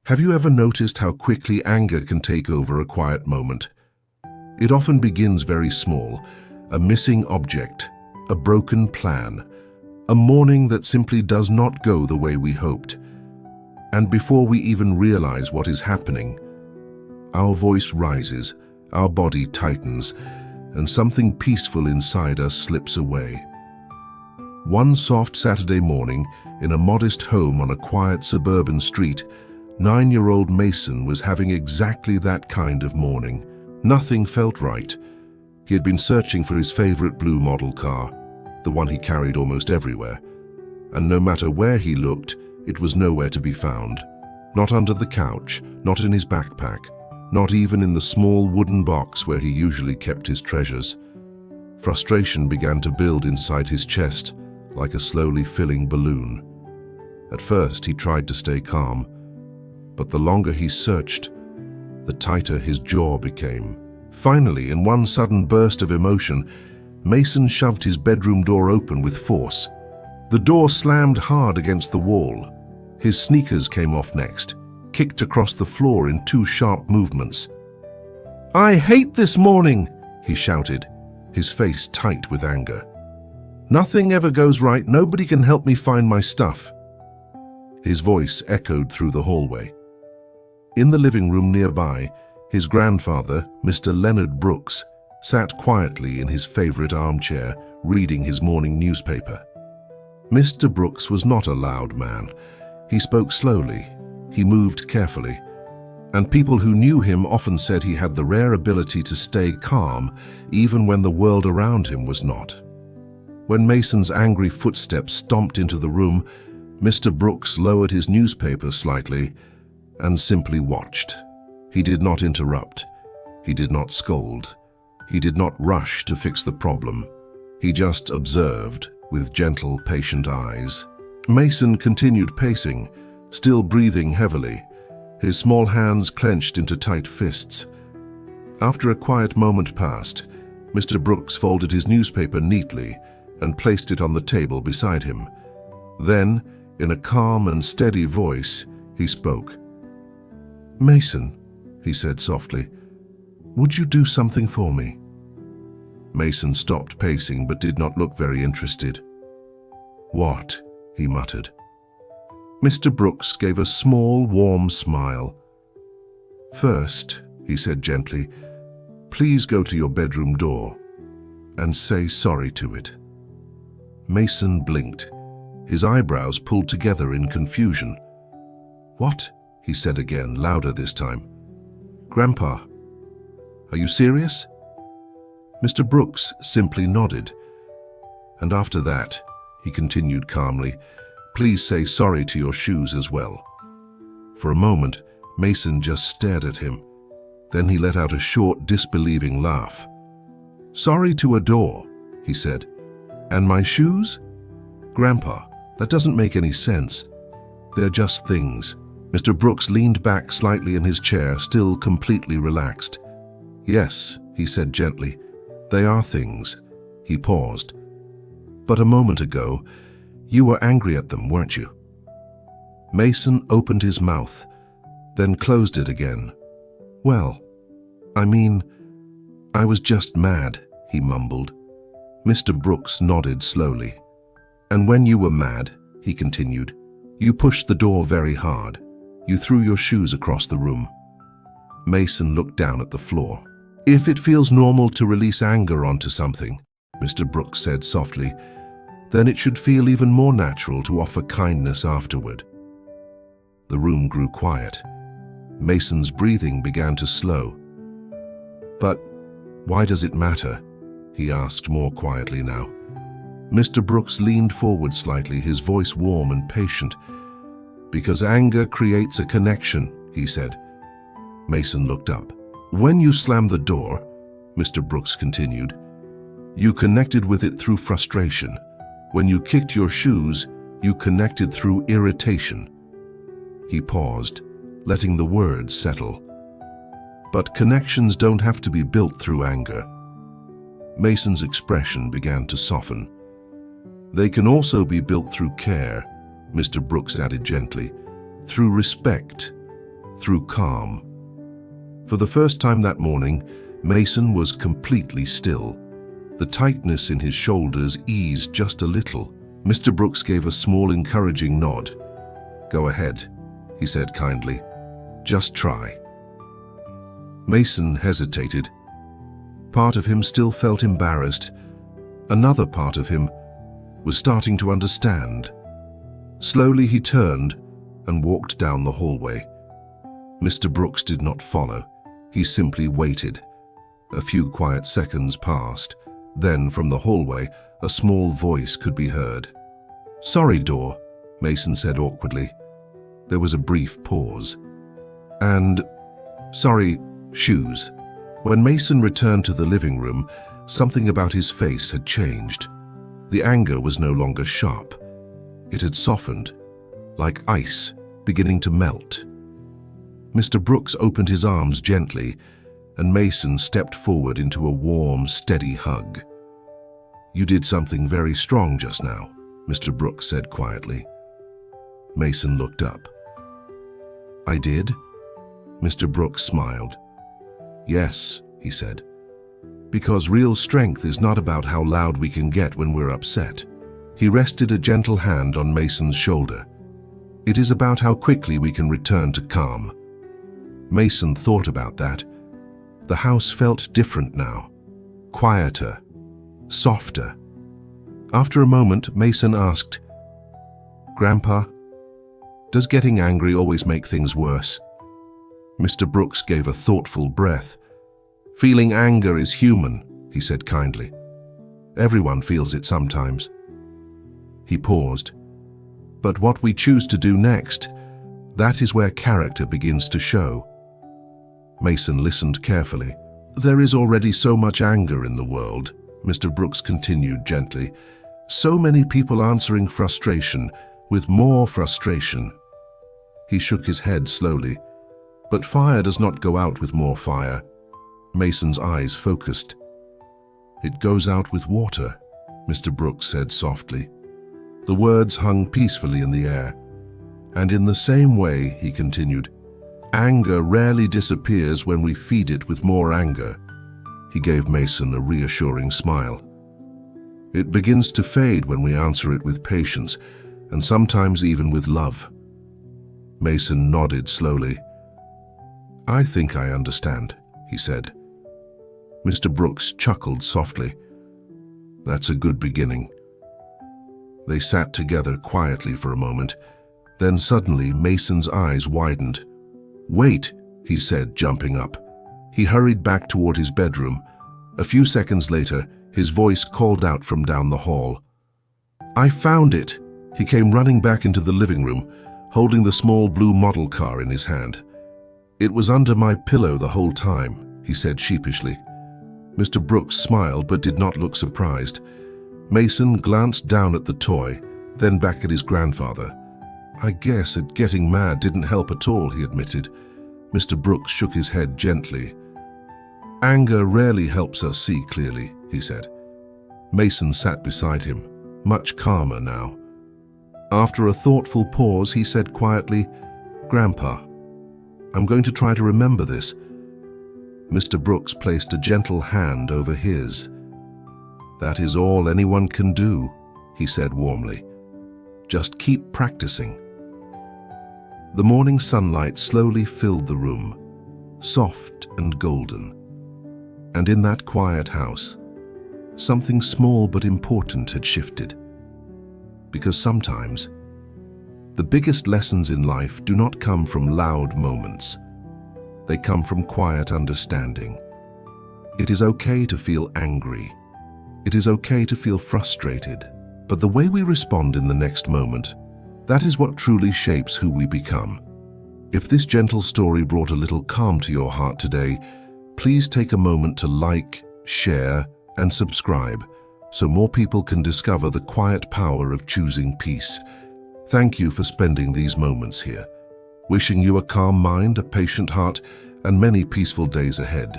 Have you ever noticed how quickly anger can take over a quiet moment? It often begins very small, a missing object, a broken plan, a morning that simply does not go the way we hoped. And before we even realize what is happening, our voice rises, our body tightens, and something peaceful inside us slips away. One soft Saturday morning, in a modest home on a quiet suburban street, 9-year-old Mason was having exactly that kind of morning. Nothing felt right. He had been searching for his favorite blue model car, the one he carried almost everywhere. And no matter where he looked, it was nowhere to be found. Not under the couch, not in his backpack, not even in the small wooden box where he usually kept his treasures. Frustration began to build inside his chest, like a slowly filling balloon. At first, he tried to stay calm, but the longer he searched, the tighter his jaw became. Finally, in one sudden burst of emotion, Mason shoved his bedroom door open with force. The door slammed hard against the wall. His sneakers came off next, kicked across the floor in 2 sharp movements. "I hate this morning!" he shouted, his face tight with anger. "Nothing ever goes right. Nobody can help me find my stuff." His voice echoed through the hallway. In the living room nearby, his grandfather, Mr. Leonard Brooks, sat quietly in his favorite armchair, reading his morning newspaper. Mr. Brooks was not a loud man. He spoke slowly, he moved carefully, and people who knew him often said he had the rare ability to stay calm even when the world around him was not. When Mason's angry footsteps stomped into the room, Mr. Brooks lowered his newspaper slightly and simply watched. He did not interrupt. He did not scold. He did not rush to fix the problem. He just observed with gentle, patient eyes. Mason continued pacing, still breathing heavily, his small hands clenched into tight fists. After a quiet moment passed, Mr. Brooks folded his newspaper neatly and placed it on the table beside him. Then, in a calm and steady voice, he spoke. "Mason," he said softly, "would you do something for me?" Mason stopped pacing but did not look very interested. "What?" he muttered. Mr. Brooks gave a small, warm smile. "First," he said gently, "please go to your bedroom door and say sorry to it." Mason blinked, his eyebrows pulled together in confusion. "What?" he said again, louder this time. "Grandpa, are you serious?" Mr. Brooks simply nodded. "And after that," he continued calmly, "please say sorry to your shoes as well." For a moment, Mason just stared at him. Then he let out a short, disbelieving laugh. "Sorry to a door," he said. "And my shoes? Grandpa, that doesn't make any sense. They're just things." Mr. Brooks leaned back slightly in his chair, still completely relaxed. "Yes," he said gently, "they are things." He paused. "But a moment ago, you were angry at them, weren't you?" Mason opened his mouth, then closed it again. "Well, I mean, I was just mad," he mumbled. Mr. Brooks nodded slowly. "And when you were mad," he continued, "you pushed the door very hard. You threw your shoes across the room." Mason looked down at the floor. "If it feels normal to release anger onto something," Mr. Brooks said softly, "then it should feel even more natural to offer kindness afterward." The room grew quiet. Mason's breathing began to slow. "But why does it matter?" he asked more quietly now. Mr. Brooks leaned forward slightly, his voice warm and patient. "Because anger creates a connection," he said. Mason looked up. "When you slammed the door," Mr. Brooks continued, "you connected with it through frustration. When you kicked your shoes, you connected through irritation." He paused, letting the words settle. "But connections don't have to be built through anger." Mason's expression began to soften. "They can also be built through care," Mr. Brooks added gently, "through respect, through calm. For the first time that morning, Mason was completely still. The tightness in his shoulders eased just a little. Mr. Brooks gave a small, encouraging nod. "Go ahead," he said kindly. "Just try." Mason hesitated. Part of him still felt embarrassed. Another part of him was starting to understand. Slowly he turned and walked down the hallway. Mr. Brooks did not follow. He simply waited. A few quiet seconds passed. Then, from the hallway, a small voice could be heard. "Sorry, door," Mason said awkwardly. There was a brief pause. "And, sorry, shoes." When Mason returned to the living room, something about his face had changed. The anger was no longer sharp. It had softened, like ice beginning to melt. Mr. Brooks opened his arms gently, and Mason stepped forward into a warm, steady hug. "You did something very strong just now," Mr. Brooks said quietly. Mason looked up. "I did?" Mr. Brooks smiled. "Yes," he said. "Because real strength is not about how loud we can get when we're upset." He rested a gentle hand on Mason's shoulder. "It is about how quickly we can return to calm." Mason thought about that. The house felt different now. Quieter. Softer. After a moment, Mason asked, "Grandpa, does getting angry always make things worse?" Mr. Brooks gave a thoughtful breath. "Feeling anger is human," he said kindly. "Everyone feels it sometimes." He paused. "But what we choose to do next, that is where character begins to show." Mason listened carefully. "There is already so much anger in the world," Mr. Brooks continued gently. "So many people answering frustration with more frustration." He shook his head slowly. "But fire does not go out with more fire." Mason's eyes focused. "It goes out with water," Mr. Brooks said softly. The words hung peacefully in the air. "And in the same way," he continued, "anger rarely disappears when we feed it with more anger." He gave Mason a reassuring smile. "It begins to fade when we answer it with patience, and sometimes even with love." Mason nodded slowly. "I think I understand," he said. Mr. Brooks chuckled softly. "That's a good beginning." They sat together quietly for a moment. Then suddenly Mason's eyes widened. "Wait," he said, jumping up. He hurried back toward his bedroom. A few seconds later, his voice called out from down the hall. "I found it!" He came running back into the living room, holding the small blue model car in his hand. "It was under my pillow the whole time," he said sheepishly. Mr. Brooks smiled but did not look surprised. Mason glanced down at the toy, then back at his grandfather. "I guess that getting mad didn't help at all," he admitted. Mr. Brooks shook his head gently. "Anger rarely helps us see clearly," he said. Mason sat beside him, much calmer now. After a thoughtful pause, he said quietly, "Grandpa, I'm going to try to remember this." Mr. Brooks placed a gentle hand over his. "That is all anyone can do," he said warmly. "Just keep practicing." The morning sunlight slowly filled the room, soft and golden. And in that quiet house, something small but important had shifted. Because sometimes, the biggest lessons in life do not come from loud moments. They come from quiet understanding. It is okay to feel angry. It is okay to feel frustrated. But the way we respond in the next moment, that is what truly shapes who we become. If this gentle story brought a little calm to your heart today, please take a moment to like, share, and subscribe so more people can discover the quiet power of choosing peace. Thank you for spending these moments here. Wishing you a calm mind, a patient heart, and many peaceful days ahead.